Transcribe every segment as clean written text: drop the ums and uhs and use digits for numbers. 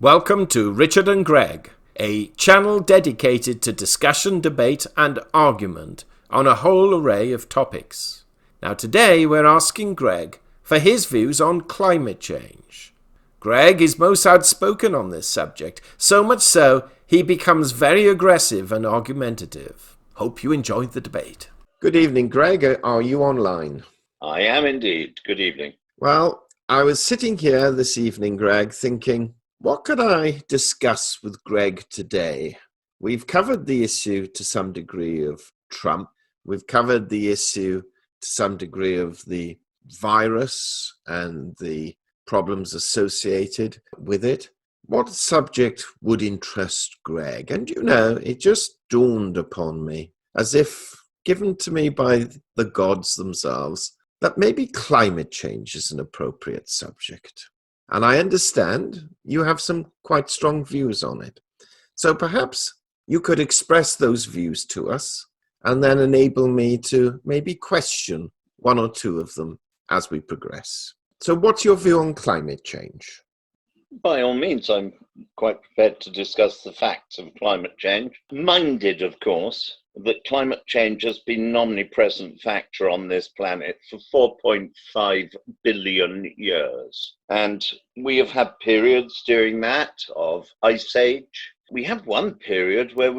Welcome to Richard and Greg, a channel dedicated to discussion, debate, and argument on a whole array of topics. Now, today we're asking Greg for his views on climate change. Greg is most outspoken on this subject, so much so he becomes very aggressive and argumentative. Hope you enjoyed the debate. Good evening, Greg. Are you online? I am indeed. Good evening. Well, I was sitting here this evening, Greg, thinking, what could I discuss with Greg today? We've covered the issue to some degree of Trump. We've covered the issue to some degree of the virus and the problems associated with it. What subject would interest Greg? And it just dawned upon me, as if given to me by the gods themselves, that maybe climate change is an appropriate subject. And I understand you have some quite strong views on it. So perhaps you could express those views to us and then enable me to maybe question one or two of them as we progress. So what's your view on climate change? By all means, I'm quite prepared to discuss the facts of climate change, minded, of course, that climate change has been an omnipresent factor on this planet for 4.5 billion years. And we have had periods during that of ice age. We have one period where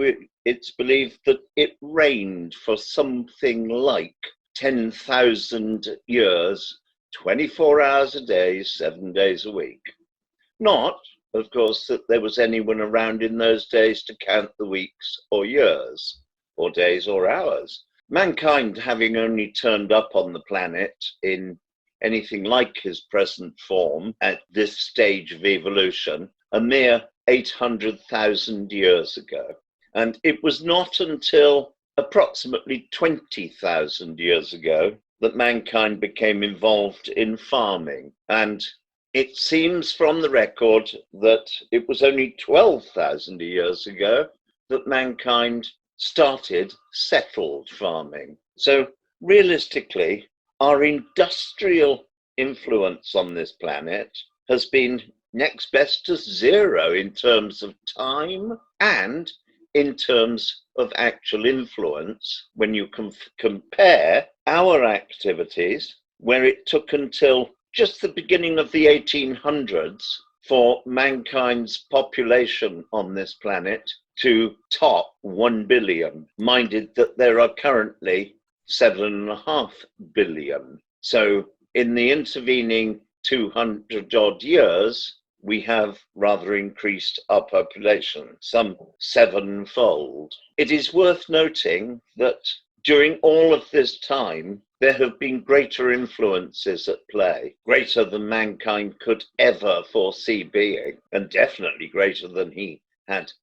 it's believed that it rained for something like 10,000 years, 24 hours a day, 7 days a week. Not, of course, that there was anyone around in those days to count the weeks or years, or days or hours. Mankind having only turned up on the planet in anything like his present form at this stage of evolution a mere 800,000 years ago. And it was not until approximately 20,000 years ago that mankind became involved in farming. And it seems from the record that it was only 12,000 years ago that mankind started settled farming. So realistically, our industrial influence on this planet has been next best to zero in terms of time and in terms of actual influence when you compare our activities, where it took until just the beginning of the 1800s for mankind's population on this planet to top 1 billion, minded that there are currently 7.5 billion. So in the intervening 200 odd years, we have rather increased our population, some sevenfold. It is worth noting that during all of this time, there have been greater influences at play, greater than mankind could ever foresee being, and definitely greater than he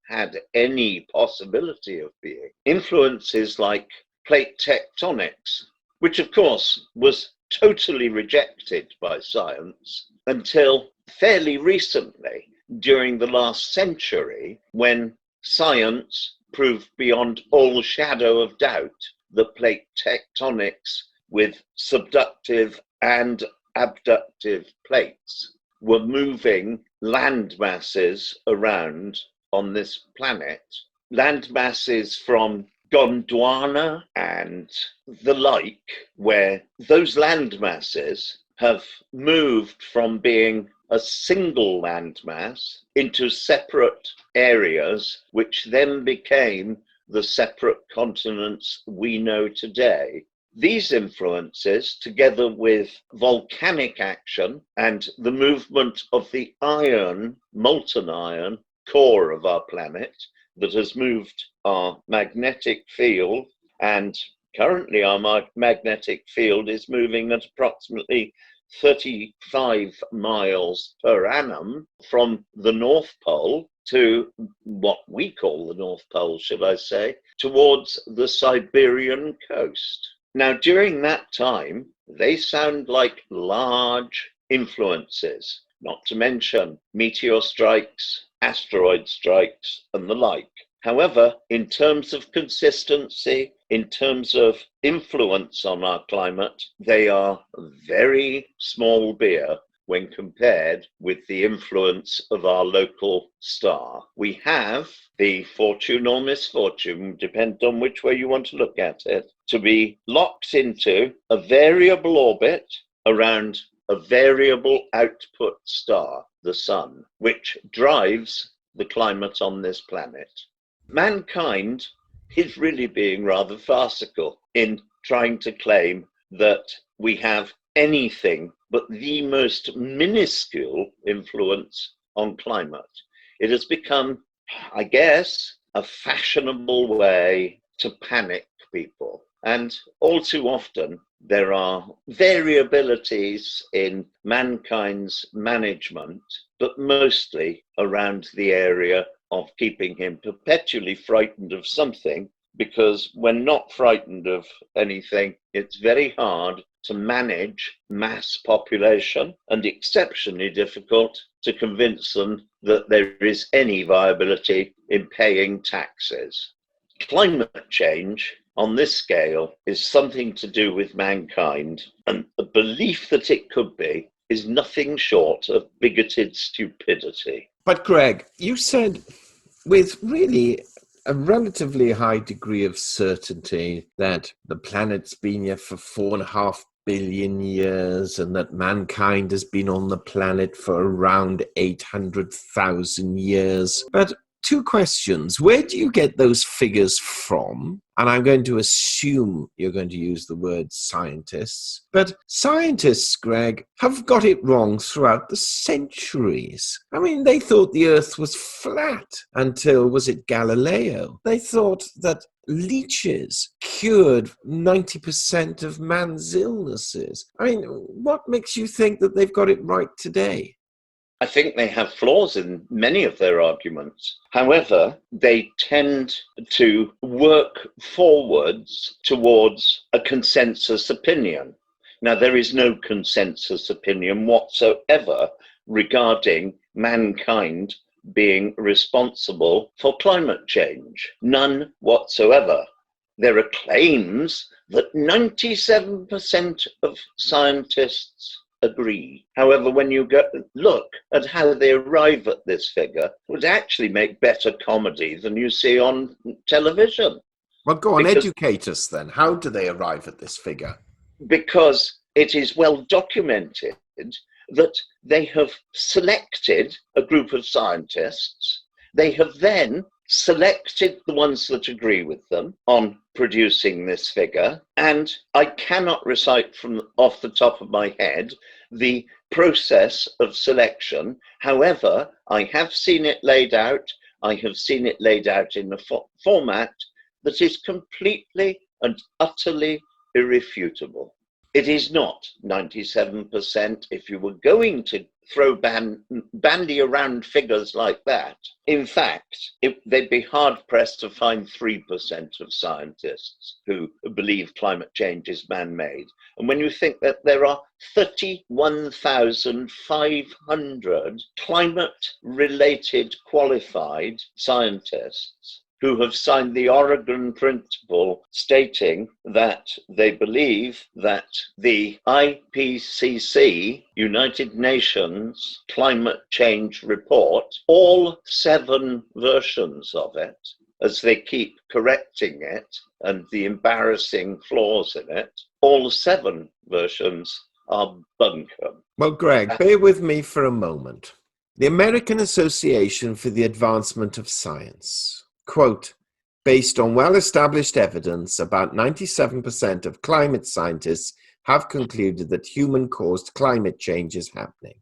had any possibility of being. Influences like plate tectonics, which of course was totally rejected by science until fairly recently, during the last century, when science proved beyond all shadow of doubt that plate tectonics with subductive and abductive plates were moving land masses around on this planet, land masses from Gondwana and the like, where those land masses have moved from being a single landmass into separate areas, which then became the separate continents we know today. These influences, together with volcanic action and the movement of the iron, molten iron, core of our planet that has moved our magnetic field, and currently our magnetic field is moving at approximately 35 miles per annum from the North Pole to what we call the North Pole, should I say, towards the Siberian coast. Now, during that time, they sound like large influences, not to mention meteor strikes, asteroid strikes, and the like. However, in terms of consistency, in terms of influence on our climate, they are very small beer when compared with the influence of our local star. We have the fortune or misfortune, depending on which way you want to look at it, to be locked into a variable orbit around a variable output star, the sun, which drives the climate on this planet. Mankind is really being rather farcical in trying to claim that we have anything but the most minuscule influence on climate. It has become, I guess, a fashionable way to panic people. And all too often, there are variabilities in mankind's management, but mostly around the area of keeping him perpetually frightened of something, because when not frightened of anything, it's very hard to manage mass population and exceptionally difficult to convince them that there is any viability in paying taxes. Climate change on this scale is something to do with mankind, and the belief that it could be is nothing short of bigoted stupidity. But Greg, you said with really a relatively high degree of certainty that the planet's been here for 4.5 billion years and that mankind has been on the planet for around 800,000 years. But two questions. Where do you get those figures from? And I'm going to assume you're going to use the word scientists. But scientists, Greg, have got it wrong throughout the centuries. I mean, they thought the Earth was flat until, was it Galileo? They thought that leeches cured 90% of man's illnesses. I mean, what makes you think that they've got it right today? I think they have flaws in many of their arguments. However, they tend to work forwards towards a consensus opinion. Now, there is no consensus opinion whatsoever regarding mankind being responsible for climate change. None whatsoever. There are claims that 97% of scientists agree. However, when you look at how they arrive at this figure, it would actually make better comedy than you see on television. Well, go on, educate us then. How do they arrive at this figure? Because it is well documented that they have selected a group of scientists. They have then selected the ones that agree with them on producing this figure. And I cannot recite from off the top of my head the process of selection. However, I have seen it laid out. I have seen it laid out in a format that is completely and utterly irrefutable. It is not 97% if you were going to throw bandy around figures like that. In fact, they'd be hard-pressed to find 3% of scientists who believe climate change is man-made. And when you think that there are 31,500 climate-related qualified scientists who have signed the Oregon Principle stating that they believe that the IPCC, United Nations Climate Change Report, all 7 versions of it, as they keep correcting it and the embarrassing flaws in it, all 7 versions are bunkum. Well, Greg, bear with me for a moment. The American Association for the Advancement of Science, quote, based on well-established evidence, about 97% of climate scientists have concluded that human-caused climate change is happening.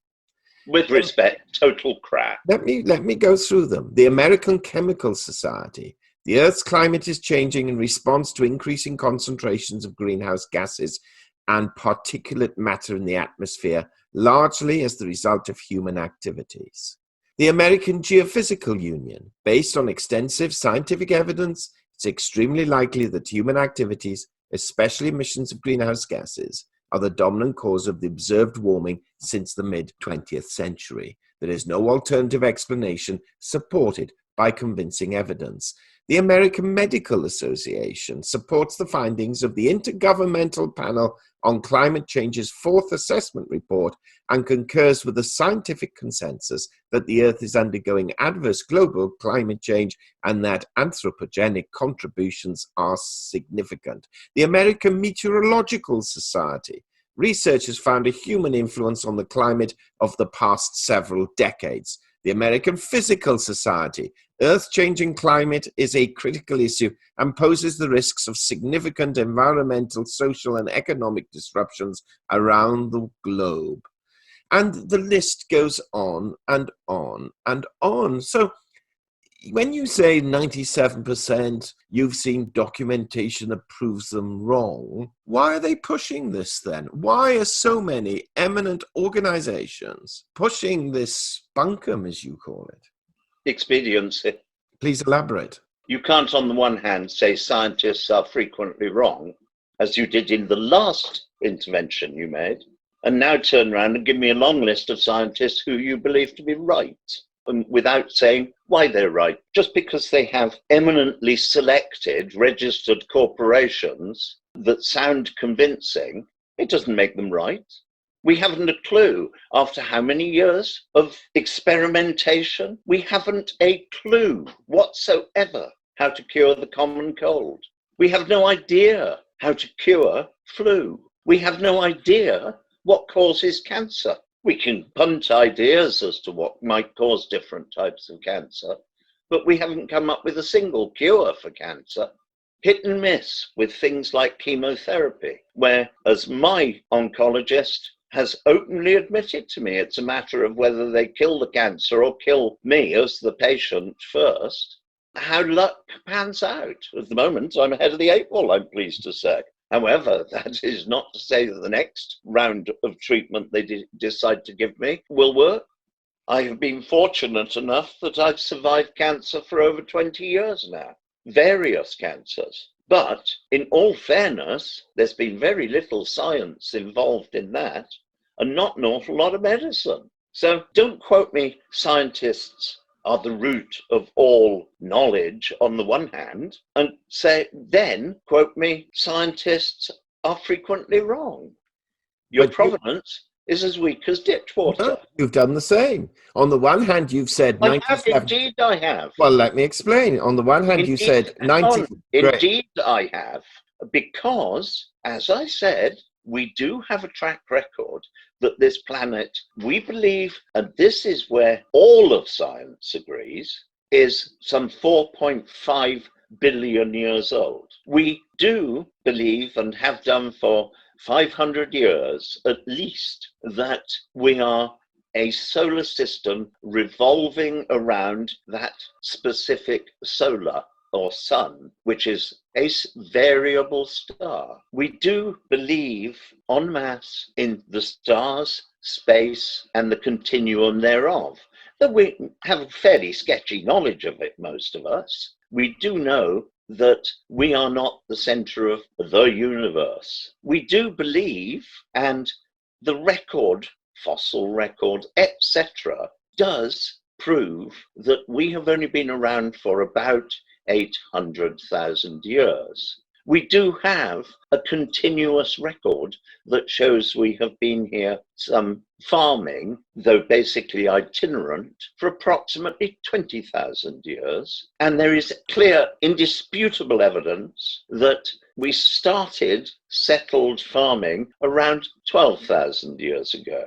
With respect, total crap. Let me go through them. The American Chemical Society. The Earth's climate is changing in response to increasing concentrations of greenhouse gases and particulate matter in the atmosphere, largely as the result of human activities. The American Geophysical Union. Based on extensive scientific evidence, it's extremely likely that human activities, especially emissions of greenhouse gases, are the dominant cause of the observed warming since the mid-20th century. There is no alternative explanation supported by convincing evidence. The American Medical Association supports the findings of the Intergovernmental Panel on Climate Change's fourth assessment report and concurs with the scientific consensus that the Earth is undergoing adverse global climate change and that anthropogenic contributions are significant. The American Meteorological Society. Research has found a human influence on the climate of the past several decades. The American Physical Society. Earth-changing climate is a critical issue and poses the risks of significant environmental, social, and economic disruptions around the globe. And the list goes on and on and on. So when you say 97%, you've seen documentation that proves them wrong, why are they pushing this then? Why are so many eminent organizations pushing this bunkum, as you call it? Expediency. Please elaborate. You can't, on the one hand, say scientists are frequently wrong, as you did in the last intervention you made, and now turn around and give me a long list of scientists who you believe to be right, without saying why they're right. Just because they have eminently selected, registered corporations that sound convincing, it doesn't make them right. We haven't a clue. After how many years of experimentation? We haven't a clue whatsoever how to cure the common cold. We have no idea how to cure flu. We have no idea what causes cancer. We can punt ideas as to what might cause different types of cancer, but we haven't come up with a single cure for cancer. Hit and miss with things like chemotherapy, where, as my oncologist has openly admitted to me, it's a matter of whether they kill the cancer or kill me as the patient first. How luck pans out. At the moment, I'm ahead of the eight ball, I'm pleased to say. However, that is not to say that the next round of treatment they decide to give me will work. I have been fortunate enough that I've survived cancer for over 20 years now, various cancers. But in all fairness, there's been very little science involved in that and not an awful lot of medicine. So don't quote me, scientists are the root of all knowledge on the one hand, and then quote me, scientists are frequently wrong. Your provenance is as weak as ditch water. No, you've done the same. On the one hand, you've said 97. Indeed I have. Well, let me explain. On the one hand, you said 90. Indeed I have. Because, as I said, we do have a track record that this planet, we believe, and this is where all of science agrees, is some 4.5 billion years old. We do believe, and have done for 500 years at least, that we are a solar system revolving around that specific solar or sun, which is a variable star. We do believe en masse in the stars, space, and the continuum thereof. Though we have a fairly sketchy knowledge of it, most of us, we do know that we are not the center of the universe. We do believe, and the record, fossil record, etc., does prove that we have only been around for about 800,000 years. We do have a continuous record that shows we have been here some farming, though basically itinerant, for approximately 20,000 years. And there is clear, indisputable evidence that we started settled farming around 12,000 years ago.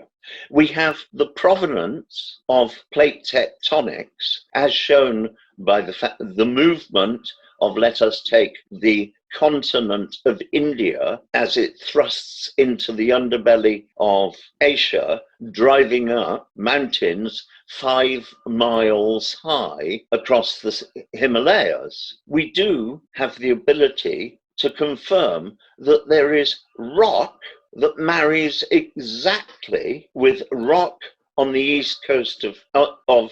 We have the provenance of plate tectonics, as shown by the movement of, let us take the continent of India as it thrusts into the underbelly of Asia, driving up mountains 5 miles high across the Himalayas. We do have the ability to confirm that there is rock that marries exactly with rock on the east coast on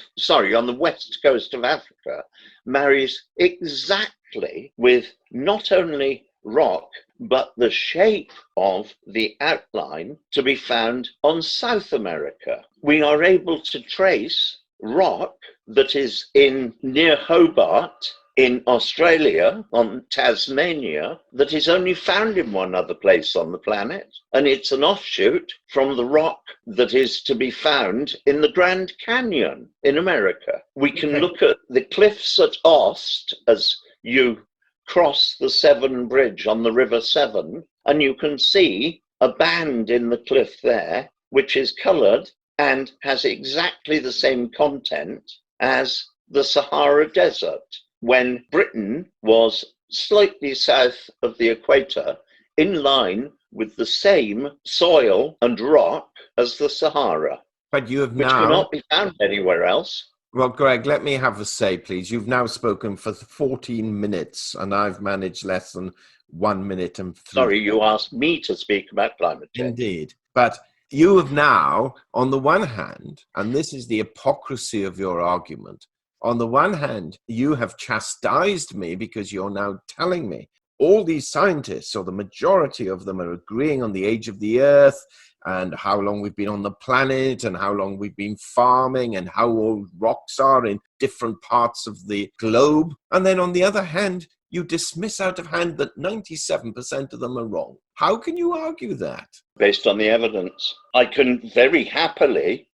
the west coast of Africa, marries exactly with not only rock, but the shape of the outline to be found on South America. We are able to trace rock that is near Hobart in Australia, on Tasmania, that is only found in one other place on the planet. And it's an offshoot from the rock that is to be found in the Grand Canyon in America. We can look at the cliffs at Ost as you cross the Severn Bridge on the River Severn, and you can see a band in the cliff there, which is coloured and has exactly the same content as the Sahara Desert, when Britain was slightly south of the equator, in line with the same soil and rock as the Sahara, But you have which now... cannot be found anywhere else. Well, Greg, let me have a say, please. You've now spoken for 14 minutes, and I've managed less than 1 minute and 3 Sorry, you asked me to speak about climate change. Indeed. But you have now, on the one hand, and this is the hypocrisy of your argument, on the one hand, you have chastised me because you're now telling me all these scientists, or the majority of them, are agreeing on the age of the Earth and how long we've been on the planet and how long we've been farming and how old rocks are in different parts of the globe. And then on the other hand, you dismiss out of hand that 97% of them are wrong. How can you argue that? Based on the evidence. I can very happily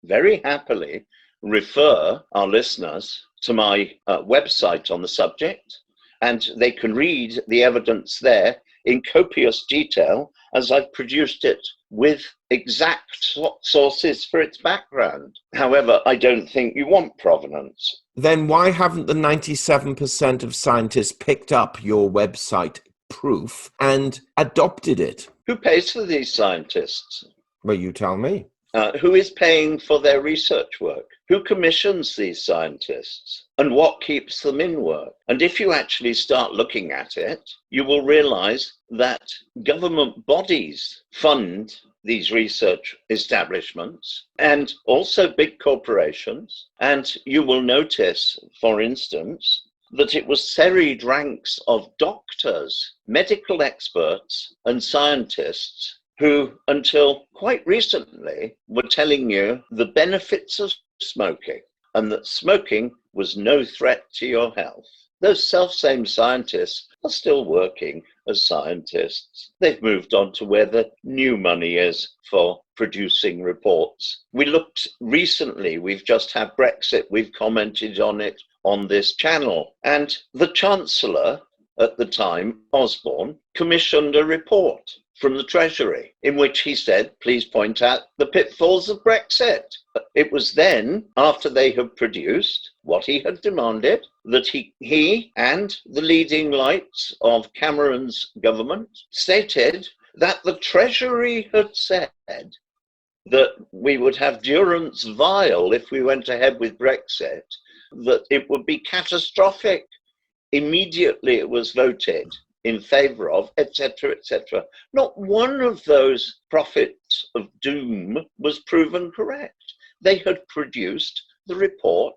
refer our listeners to my website on the subject, and they can read the evidence there in copious detail as I've produced it with exact sources for its background. However, I don't think you want provenance. Then why haven't the 97% of scientists picked up your website proof and adopted it? Who pays for these scientists? Well, you tell me. Who is paying for their research work? Who commissions these scientists? And what keeps them in work? And if you actually start looking at it, you will realize that government bodies fund these research establishments and also big corporations. And you will notice, for instance, that it was serried ranks of doctors, medical experts, and scientists who, until quite recently, were telling you the benefits of smoking and that smoking was no threat to your health. Those self-same scientists are still working as scientists. They've moved on to where the new money is for producing reports. We looked recently, we've just had Brexit, we've commented on it on this channel, and the Chancellor at the time, Osborne, commissioned a report from the Treasury in which he said, please point out the pitfalls of Brexit. It was then, after they had produced what he had demanded, that he and the leading lights of Cameron's government stated that the Treasury had said that we would have durance vile if we went ahead with Brexit, that it would be catastrophic. Immediately it was voted in favour of, etc., etc. Not one of those prophets of doom was proven correct. They had produced the report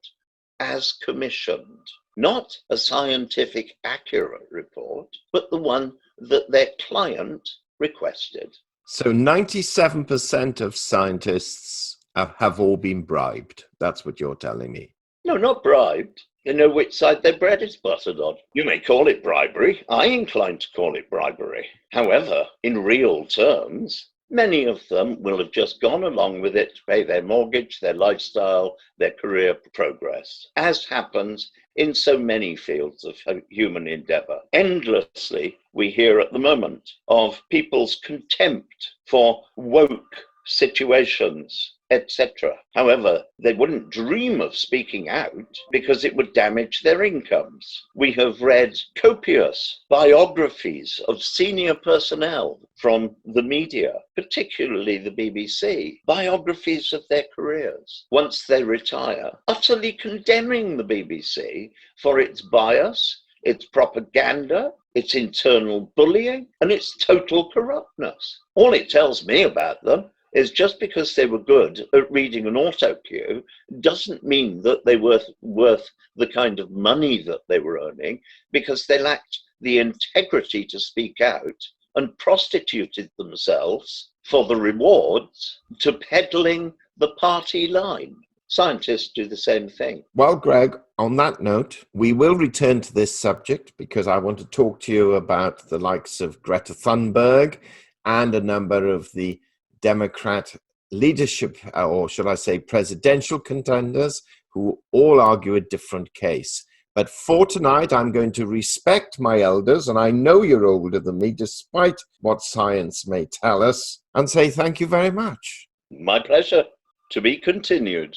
as commissioned, not a scientific accurate report, but the one that their client requested. So 97% of scientists have all been bribed. That's what you're telling me. No, not bribed. They know which side their bread is buttered on. You may call it bribery. I incline to call it bribery. However, in real terms, many of them will have just gone along with it to pay their mortgage, their lifestyle, their career progress, as happens in so many fields of human endeavor. Endlessly, we hear at the moment of people's contempt for woke situations, etc. However, they wouldn't dream of speaking out because it would damage their incomes. We have read copious biographies of senior personnel from the media, particularly the BBC, biographies of their careers once they retire, utterly condemning the BBC for its bias, its propaganda, its internal bullying, and its total corruptness. All it tells me about them is just because they were good at reading an auto cue doesn't mean that they were worth the kind of money that they were earning, because they lacked the integrity to speak out and prostituted themselves for the rewards to peddling the party line. scientists do the same thing. Well, Greg, on that note, we will return to this subject because I want to talk to you about the likes of Greta Thunberg and a number of the Democrat leadership, or should I say presidential contenders, who all argue a different case. But for tonight, I'm going to respect my elders, and I know you're older than me, despite what science may tell us, and say thank you very much. My pleasure. To be continued.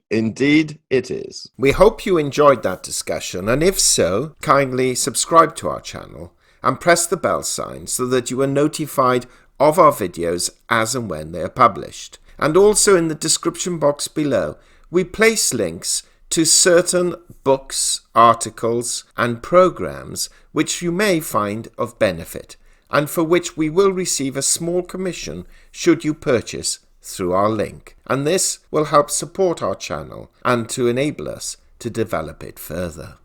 Indeed, it is. We hope you enjoyed that discussion, and if so, kindly subscribe to our channel and press the bell sign so that you are notified of our videos as and when they are published. And also in the description box below, we place links to certain books, articles, and programs which you may find of benefit, and for which we will receive a small commission should you purchase through our link. And this will help support our channel and to enable us to develop it further.